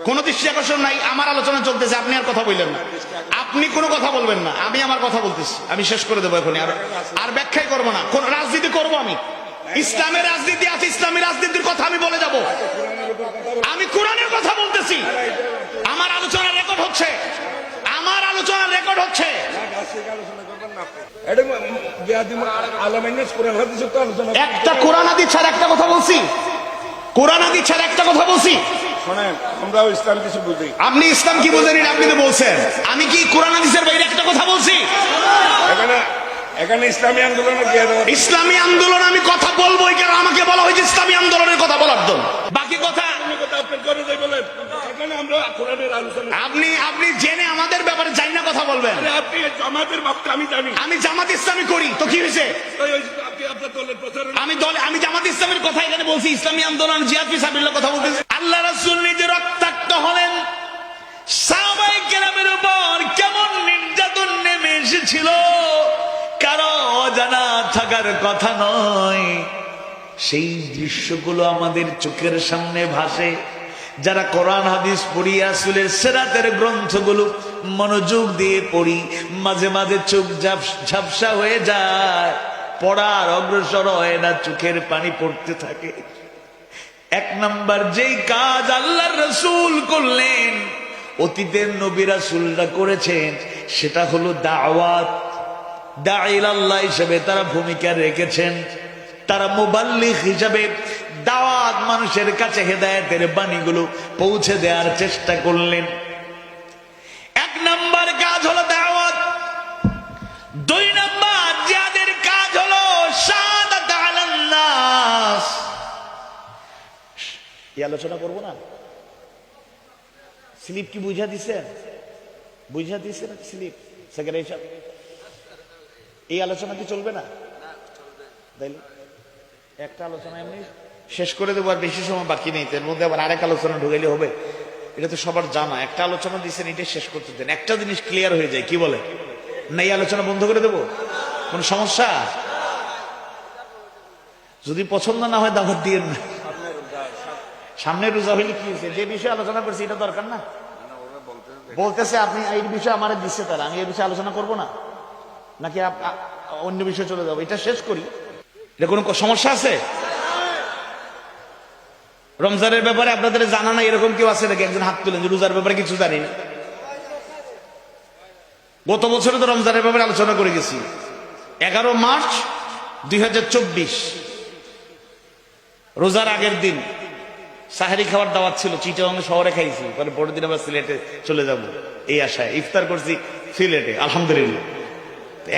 কোন দৃষ্টি আকর্ষণ নাই। আমার আলোচনা চলতেছে, আপনি আর কথা বললেন না। আপনি কোনো কথা বলবেন না, আমি আমার কথা বলতেছি। আমি শেষ করে দেবো এখন, আর ব্যাখ্যাই করবো না। কোন রাজনীতি করবো আমি? ইসলামের রাজনীতি আছে, ইসলামী রাজনীতির কথা আমি বলে যাব। আমি কোরআনের কথা বলতেছি। আমার আলোচনা রেকর্ড হচ্ছে, আমার আলোচনা রেকর্ড হচ্ছে। একটা কোরআন হাদিস ছাড়া একটা কথা বলছি, কোরআন হাদিস ছাড়া একটা কথা বলছি। আমরাও ইসলাম কিছু বুঝি। আপনি ইসলাম কি বুঝেন আপনি তো বলছেন। আমি কি কোরআন হাদিসের বাইরে একটা কথা বলছি? এখানে ইসলামী আন্দোলন, ইসলামী আন্দোলন আমি কথা বলবোই, কারণ আমাকে বলা হয়েছে ইসলামী আন্দোলনের কথা বলার জন্য। বাকি কথা আপনি আপনি জেনে আমাদের ব্যাপারে জানি না কথা বলবেন। আপনি জামাতের বাপটা আমি জানি, আমি জামাত ইসলামী করি তো কি হয়েছে? আমি জামাত ইসলামের কথা এখানে বলছি, ইসলামী আন্দোলন জিহাদ ফি সাবিলিল্লাহ কথা বলতেছি। আল্লাহ রাসূল নিজে রক্তাক্ত হলেন, সাহাবায়ে কেরামের উপর কেমন নির্যাতন নেমে এসেছিল কারো অজানা থাকার কথা নয়। সেই দৃশ্যগুলো আমাদের চোখের সামনে ভাসে। যারা কোরআন হাদিস পড়ি, রাসূলের সিরাতের গ্রন্থগুলো মনোযোগ দিয়ে পড়ি, মাঝে মাঝে চোখ ঝাপসা হয়ে যায়, পড়ার অগ্রসর হয় না, চোখের পানি পড়তে থাকে। এক নাম্বার যেই কাজ আল্লাহর রাসূল করলেন, অতীতের নবী রাসূলরা করেছেন, সেটা হলো দাওয়াত। দাঈল আল্লাহ হিসেবে তারা ভূমিকা রেখেছেন। তারা মুবাল্লিগ হিসেবে দাওয়াত, মানুষের কাছে হেদায়েতের বাণীগুলো পৌঁছে দেওয়ার চেষ্টা করলেন। এক নাম্বার কাজ হলো দাওয়াত। দুই নাম্বার যাদের কাজ হলো শাহাদাত আলান নাস। এই আলোচনা করব না। স্লিপ কি বুঝা দিছেন? বুঝা দিছেন স্লিপ? সেক্রেটারি সাহেব, এই আলোচনা কি চলবে না? তাইলে একটা আলোচনা এমনি শেষ করে দেবো, আর বেশি সময় বাকি নেই। এর মধ্যে আবার আরেক আলোচনা ঢুকাইলে হবে? এটা তো সবার জানা। একটা আলোচনা দিচ্ছেন, এটা শেষ করতে দেন। একটা জিনিস ক্লিয়ার হয়ে যায়, কি বলে না, এই আলোচনা বন্ধ করে দেবো? কোন সমস্যা? যদি পছন্দ না হয় দাওয়াত দিয়ে না। সামনে রোজা হইলে কি হয়েছে? যে বিষয়ে আলোচনা করছি এটা দরকার না? বলতেছে আপনি এই বিষয়ে আমার দিচ্ছে, তারা আমি এই বিষয়ে আলোচনা করবো না, নাকি অন্য বিষয়ে চলে যাবো? এটা শেষ করি। এটা কোনো সমস্যা আছে? রমজানের ব্যাপারে আপনাদের জানা না এরকম কেউ আছে নাকি? একজন হাত তুলেন যে রোজার ব্যাপারে কিছু জানি না। গত বছরে তো রমজানের ব্যাপারে আলোচনা করে গেছি। 11 মার্চ 2024 রোজার আগের দিন সাহারি খাওয়ার দাওয়াত ছিল, চিটাগাং শহরে খাইছি, পরে পরের দিন আবার সিলেটে চলে যাব এই আশায়। ইফতার করছি সিলেটে, আলহামদুলিল্লাহ।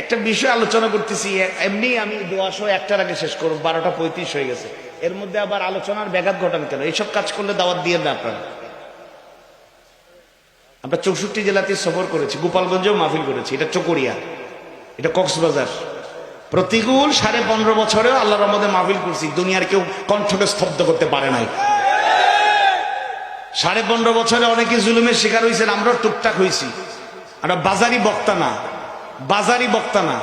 একটা বিষয় আলোচনা করতেছি, এমনি আমি দোয়া সহ একটার আগে শেষ করব, 12:35 হয়ে গেছে। এর মধ্যে আবার আলোচনার ব্যাঘাত ঘটান কেন? এইসব কাজ করলে দাওয়াত দিয়ে না আপনারা। আমরা 64 জেলাতে সফর করেছি, গোপালগঞ্জেও মাহফিল করেছি, এটা চকরিয়া, এটা কক্সবাজার। প্রতিকূল 15.5 বছরেও আল্লাহর রহমতে মাহফিল করছি, দুনিয়ার কেউ কণ্ঠকে স্তব্ধ করতে পারে নাই। 15.5 বছরে অনেকে জুলুমের শিকার হয়েছেন, আমরা টুকটাক হয়েছি। আমরা বাজারি বক্তা না, বাজারি বক্তা না।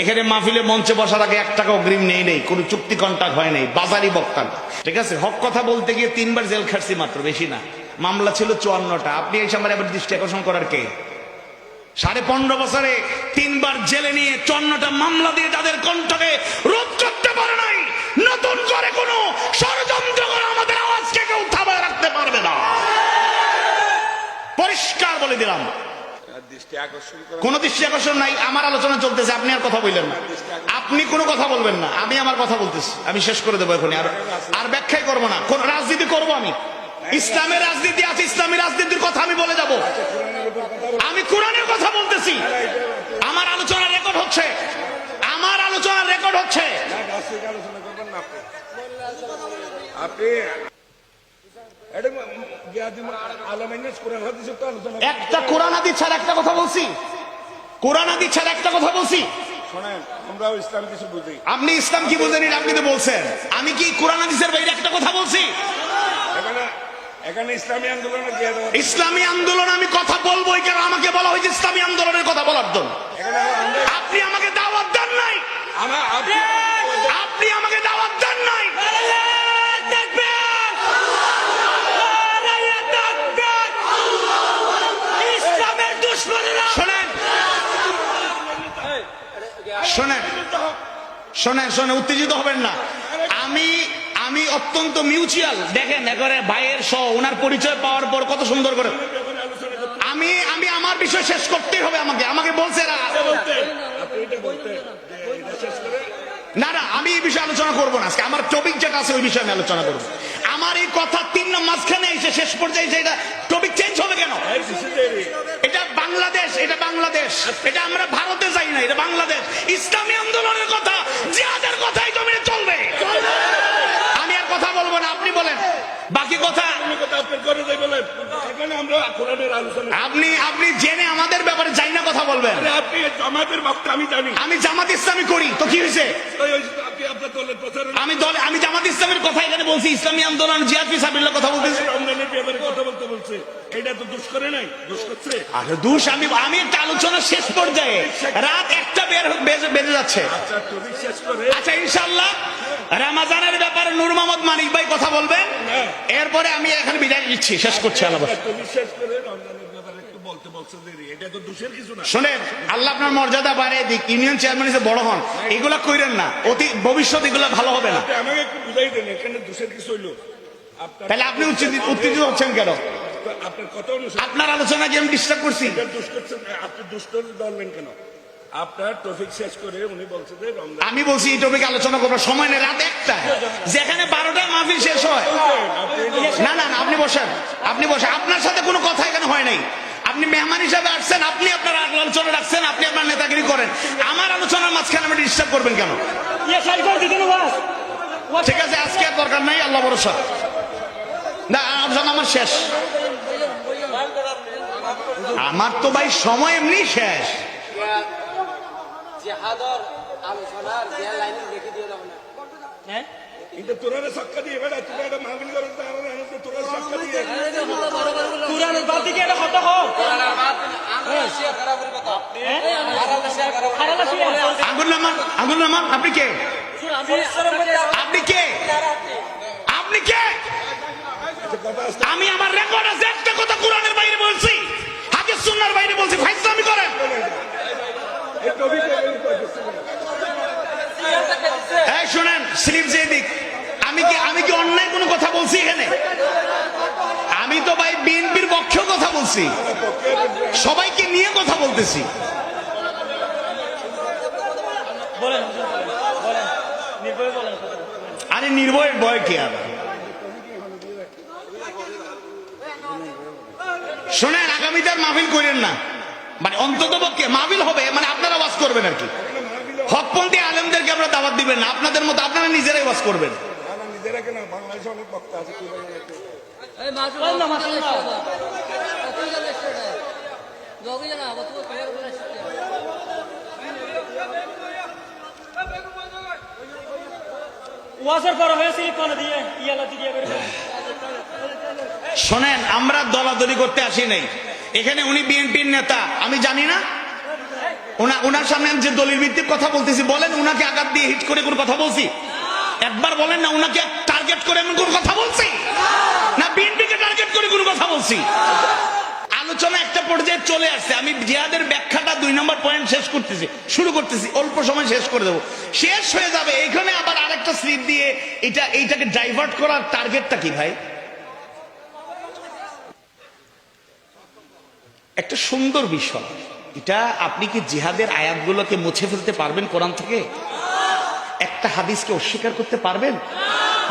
এখানে মাহফিলে মঞ্চে বসার আগে 1 টাকা অগ্রিম নেই, কোনো চুক্তি কন্ট্রাক্ট হয় নাই, বাজারি বক্তা না, ঠিক আছে? হক কথা বলতে গিয়ে 3 বার জেল খাটছি মাত্র, বেশি না। মামলা ছিল 54টা। আপনি এই সময় আবার দৃষ্টি আকর্ষণ করার কে? 15.5 বছরে 3 বার জেলে নিয়ে 54টা মামলা দিয়ে যাদের কণ্ঠকে রোধ করতে পারে নাই, নতুন করে কোনো ষড়যন্ত্র করে আমাদের আওয়াজকে কেউ থামায় রাখতে পারবে না। পরিষ্কার বলে দিলাম, কোন দৃষ্টি আকর্ষণ নাই। আমার আলোচনা চলতেছে, আপনি আর কথা বললেন না। আপনি কোনো কথা বলবেন না, আমি আমার কথা বলতেছি। আমি শেষ করে দেবো এখন, আর ব্যাখ্যাই করবো না। কোন রাজনীতি করবো আমি? ইসলামের রাজনীতি আছে, ইসলামী রাজনীতির কথা আমি বলে যাব। আমি কোরআনের কথা বলতেছি। আমার আলোচনা রেকর্ড হচ্ছে, আমার আলোচনা রেকর্ড হচ্ছে। একটা কোরআন হাদিস ছাড়া একটা কথা বলছি, কোরআন হাদিস ছাড়া একটা কথা বলছি। আমরাও ইসলাম কিছু বুঝি। আপনি ইসলাম কি বুঝেন আপনি তো বলছেন। আমি কি কোরআন হাদিসের বাইরে একটা কথা বলছি? এখানে ইসলামী আন্দোলন, ইসলামী আন্দোলন আমি কথা বলবোই, কারণ আমাকে বলা হয়েছে ইসলামী আন্দোলনের কথা বলার জন্য। আপনি আমাকে দাওয়াত দেন নাই, আপনি আমাকে দাওয়াত দেন নাই। শোনেন শোনেন শোনেন, উত্তেজিত হবেন না। আমি আমি অত্যন্ত মিউচুয়াল, দেখেন একবারে ভাইয়ের সহ ওনার পরিচয় পাওয়ার পর কত সুন্দর করে আমি আমি আমার বিষয় শেষ করতেই হবে। আমাকে আমাকে বলছে এরা, না না আমি এই বিষয়ে আলোচনা করবো না আজকে। আমার টপিক যেটা আছে ওই বিষয়ে আমি আলোচনা করবো। আমার এই কথা তিন মাঝখানে এসে শেষ পর্যায়ে এসে এটা টপিক চেঞ্জ হবে কেন? এটা বাংলাদেশ, এটা বাংলাদেশ, এটা আমরা ভারতে যাই না, এটা বাংলাদেশ। ইসলামী আন্দোলনের কথা, জিহাদের কথাই জমিনে চলবে। আমি আর কথা বলবো না, আপনি বলেন বাকি কথা। আপনি আপনি জেনে আমাদের ব্যাপারে যাই না কথা বলবেন। আপনি জামাতের বক্তা আমি জানি। আমি জামাত ইসলামী করি তো কি হয়েছে? আমি দলে আমি জামাত ইসলামের কথা এখানে বলছি, ইসলামী আন্দোলন জিহাদ ফি সাবিলিল্লাহ কথা বলতেছি। রমজানের ব্যাপারে কথা বলতে বলছে, এটা তো দোষ করে নাই, দোষ করছে। আরে দোষ আমি আমি একটা আলোচনা শেষ পর্যায়ে, রাত 1টা বেজে যাচ্ছে। আচ্ছা টপিক শেষ করে আচ্ছা ইনশাআল্লাহ রমজানের ব্যাপারে নূর মোহাম্মদ মানিক ভাই কথা বলবেন, এরপরে আমি এখানে বিদায় নিচ্ছি, শেষ করছি আলাপ। টপিক শেষ করে রমজানের ব্যাপারে একটু বলতে বলছে দেরি, এটা তো দোষের কিছু না। শোনেন, আল্লাহ আপনার মর্যাদা বাড়িয়ে দিক, ইউনিয়ন চেয়ারম্যান হিসেবে বড় হন, এগুলা কইরেন না, অতি ভবিষ্যৎ এগুলা ভালো হবে না। আপনি আমাকে একটু বুঝাই দেন এখানে দোষের কিছু হইলো? তাহলে আপনি উত্তেজিত হচ্ছেন কেন? আপনার কথা অনুসারে আপনার আলোচনা কি আমি ডিস্টার্ব করছি? এটা দোষ করছেন, আপনি দুষ্ট ধরবেন কেন? আপনার টপিক শেষ করে উনি বলছে যে রমজান, আমি বলছি এই টপিক আলোচনা করবার সময় নেই, রাত 1টা, যেখানে 12টায় মাহফিল শেষ হয়। না না না, আপনি বসেন, আপনি বসেন, আপনার সাথে কোনো কথা এখানে হয় নাই। আপনি মেহমান হিসাবে আসছেন, আপনি আপনার আলোচনা রাখছেন, আপনি আপনার নেতাগিরি করেন, আমার আলোচনার মাঝখানে আপনি ডিস্টার্ব করবেন কেন? ঠিক আছে, আজকে আর দরকার নাই, আল্লাহ ভরসা। না আলোচনা আমার শেষ, আমার তো ভাই সময় এমনি শেষ। জিহাদর আলোচনার যে লাইনে দেখে দিয়ে দাও না, হ্যাঁ এটা তোরা ছক্কা দিয়ে বেড়া, তোরা এটা মাহফিল করেন, তোরা ছক্কা দিয়ে কুরআনের বাদ দিকে এটা কত হোক কোরআনের বাদ আমরা শেয়ার করার কথা, আমরা শেয়ার করার খারাপ আছে আঙ্গুল নামান, আপনি কে? আপনি কে? আপনি কে? আমি আমার রেকর্ড আছে, একটা কথা কোরআনের বাইরে বলছি, হাদিস সুন্নাহর বাইরে বলছি, ফাইজলামি করেন। এই শুনেন, স্লিপ যে দিক, আমি কি অন্যায় কোনো কথা বলছি এখানে? আমি তো ভাই বিএনপির পক্ষেও কথা বলছি, সবাইকে নিয়ে কথা বলতেছি। বলেন বলেন নির্ভয় বলেন। আরে নির্ভয়ের ভয় কি আর? শোনেন, আগামীতে আর মাহফিল করেন না, মানে অন্তত পক্ষে মাহফিল হবে, মানে আপনারা ওয়াজ করবেন আর কি। হকপন্থী আলেমদেরকে আপনারা দাওয়াত দিবেন না, আপনাদের মতো আপনারা নিজেরাই ওয়াজ করবেন। নিজেরা কেন, বাংলাদেশে অনেক বক্তা আছে, কি বলেন? এই মাশাআল্লাহ মাশাআল্লাহ তুই জানা সেটা যোগী জানা আবার তুই কয়র বলে শিখতে ওয়াজের পর হয়েছে কোন দিয়ে ইয়ালা দিয়ে বের করে। শোনেন, আমরা দলাদলি করতে আসি নাই এখানে। উনি বিএনপির নেতা, আমি জানি না। ওনার সামনে আমি যে দলিল ভিত্তিক কথা বলতেছি, বলেন উনাকে আঘাত দিয়ে হিট করে কোন কথা বলছি? একবার বলেন না, উনাকে টার্গেট করে এমন কোন কথা বলছি? না বিএনপিকে টার্গেট করে কোন কথা বলছি? আলোচনা একটা পর্যায়ে চলে আসছে, আমি জিহাদের ব্যাখ্যাটা 2 নম্বর পয়েন্ট শেষ করতেছি, শুরু করতেছি, অল্প সময় শেষ করে দেবো, শেষ হয়ে যাবে। এখানে আবার আরেকটা স্লিপ দিয়ে এইটাকে ডাইভার্ট করার টার্গেটটা কি ভাই? একটা সুন্দর বিষয় এটা। আপনি কি জিহাদের আয়াতগুলোকে মুছে ফেলতে পারবেন কোরআন থেকে? একটা হাদিসকে অস্বীকার করতে পারবেন?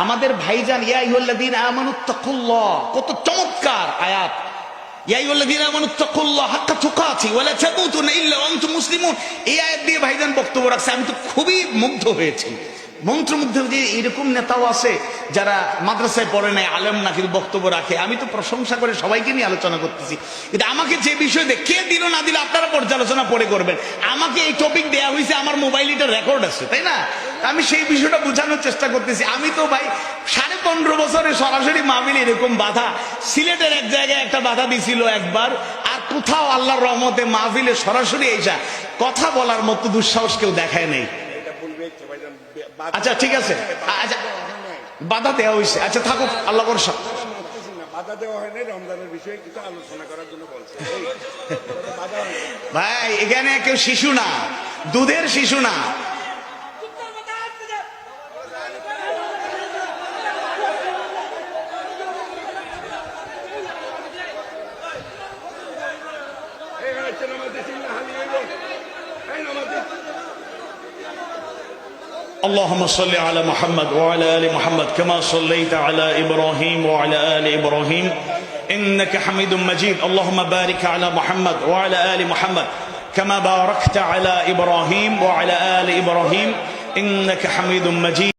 আমাদের ভাইজান ইয়া আইয়ুহাল্লাযীনা আমানুত্তাকুল্লাহ, কত চমৎকার আয়াত। ইয়া আইয়ুহাল্লাযীনা আমানুত্তাকুল্লাহ হাক্কা তুকাতি ওয়া লা তামুতুনা ইল্লা ওয়া আনতুম মুসলিমুন। এই আয়াত দিয়ে ভাইজান বক্তব্য রাখছে, আমি তো খুবই মুগ্ধ হয়েছি, মন্ত্রমুগ্ধ। যে এরকম নেতাও আছে যারা মাদ্রাসায় পড়ে নাই, আলেম না, কিন্তু বক্তব্য রাখে। আমি তো প্রশংসা করে সবাইকে নিয়ে আলোচনা করতেছি, কিন্তু আমাকে যে বিষয় দিয়ে কে দিল না দিল আপনারা পর্যালোচনা পরে করবেন। আমাকে এই টপিক দেয়া হয়েছে, আমার মোবাইল এটা রেকর্ড আছে, তাই না? আমি সেই বিষয়টা বোঝানোর চেষ্টা করতেছি। আমি তো ভাই 15.5 বছরে সরাসরি মাহফিল এরকম বাধা, সিলেটের এক জায়গায় একটা বাধা দিছিল একবার, আর কোথাও আল্লাহর রহমতে মাহফিলে সরাসরি এসা কথা বলার মতো দুঃসাহস কেউ দেখায় নেই। এটা বলবে কি ভাইজান? আচ্ছা ঠিক আছে, আচ্ছা বাধা দেওয়া হয়েছে, আচ্ছা থাকুক, আল্লাহ ভরসা। বাধা দেওয়া হয়নি, রমজানের বিষয়ে কিছু আলোচনা করার জন্য বলছে। বাধা হয়নি। ভাই এখানে কেউ শিশু না, দুধের শিশু না। এই হচ্ছে নামাজ দিচ্ছি না, হারিয়ে গেল। এই নামাজ দিচ্ছি। اللهم صل على محمد وعلى آل محمد كما صليت على إبراهيم وعلى آل إبراهيم إنك حميد مجيد. اللهم بارك على محمد وعلى آل محمد كما باركت على إبراهيم وعلى آل إبراهيم إنك حميد مجيد.